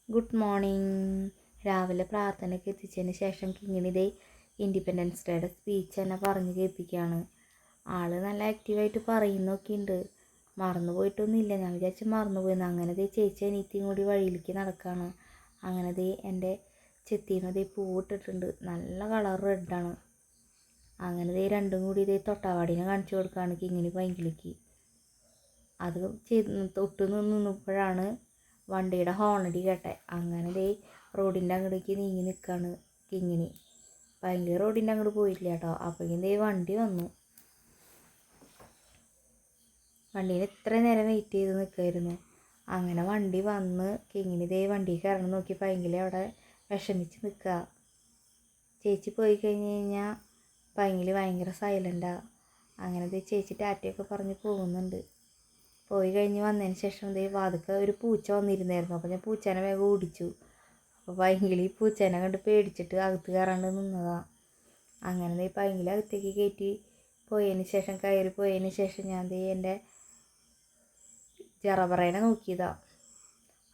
Good morning. രാവിലെ പ്രാർത്ഥനയ്ക്ക് എത്തിച്ചതിന് ശേഷം കിങ്ങിണിതേ ഇൻഡിപെൻഡൻസ് ഡേയുടെ സ്പീച്ച് തന്നെ പറഞ്ഞ് കേൾപ്പിക്കുകയാണ്. ആള് നല്ല ആക്റ്റീവായിട്ട് പറയുന്നൊക്കെ ഉണ്ട്. മറന്നുപോയിട്ടൊന്നുമില്ല. ഞാൻ വിചാരിച്ച് മറന്നുപോയെന്ന്. അങ്ങനെ ചേച്ചി അനിയത്തിയും കൂടി വഴിയിലേക്ക് നടക്കുകയാണ്. അങ്ങനെ എൻ്റെ ചെത്തിമതേ പൂവിട്ടിട്ടുണ്ട്. നല്ല കളർ റെഡാണ്. അങ്ങനെ രണ്ടും കൂടി തൊട്ടാവാടിനെ കാണിച്ചു കൊടുക്കുകയാണ് കിങ്ങിണി പൈങ്കിളിക്ക്. അത് തൊട്ട് നിന്നപ്പോഴാണ് വണ്ടിയുടെ ഹോണടി കേട്ടെ. അങ്ങനെ റോഡിൻ്റെ അങ്ങോട്ടേക്ക് നീങ്ങി നിൽക്കുകയാണ് കിങ്ങിണി. ഭയങ്കര റോഡിൻ്റെ അങ്ങോട്ട് പോയില്ല കേട്ടോ. അപ്പോഴേക്കും വണ്ടി വന്നു. വണ്ടീനെ ഇത്ര നേരം വെയിറ്റ് ചെയ്ത് നിൽക്കുമായിരുന്നു. അങ്ങനെ വണ്ടി വന്ന് കിങ്ങിണി വണ്ടി കയറണം നോക്കി പൈങ്കിളി അവിടെ വിഷമിച്ച് നിൽക്കുക. ചേച്ചി പോയി കഴിഞ്ഞ് കഴിഞ്ഞാൽ പൈങ്കിളി ഭയങ്കര സൈലൻ്റാണ്. അങ്ങനെ ചേച്ചി ടാറ്റയൊക്കെ പറഞ്ഞ് പോകുന്നുണ്ട്. പോയി കഴിഞ്ഞ് വന്നതിന് ശേഷം വാതിൽക്ക് ഒരു പൂച്ച വന്നിരുന്നായിരുന്നു. അപ്പോൾ ഞാൻ പൂച്ചേനെ വേഗം ഓടിച്ചു. അപ്പോൾ പൈങ്കിളി പൂച്ചേനെ കണ്ട് പേടിച്ചിട്ട് അകത്ത് കയറാണ്ട് നിന്നതാണ്. അങ്ങനെ പൈങ്കിളി അകത്തേക്ക് കയറ്റി പോയതിന് ശേഷം കയറി പോയതിന് ശേഷം ഞാൻ എൻ്റെ ജറപറേനെ നോക്കിയതാണ്.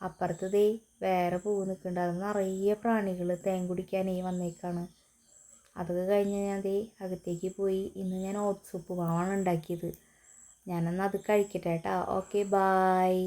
അപ്പുറത്ത് വേറെ പൂവ് നിൽക്കുന്നുണ്ട്. അത് നിറയെ പ്രാണികൾ തേൻ കുടിക്കാനേ വന്നേക്കാണ്. അതൊക്കെ കഴിഞ്ഞ് ഞാൻ അകത്തേക്ക് പോയി. ഇന്ന് ഞാൻ ഓട്സ് ഉപ്പുമാവാണ് ഉണ്ടാക്കിയത്. ഞാനൊന്ന് അത് കഴിക്കട്ടെ കേട്ടോ. Okay, bye.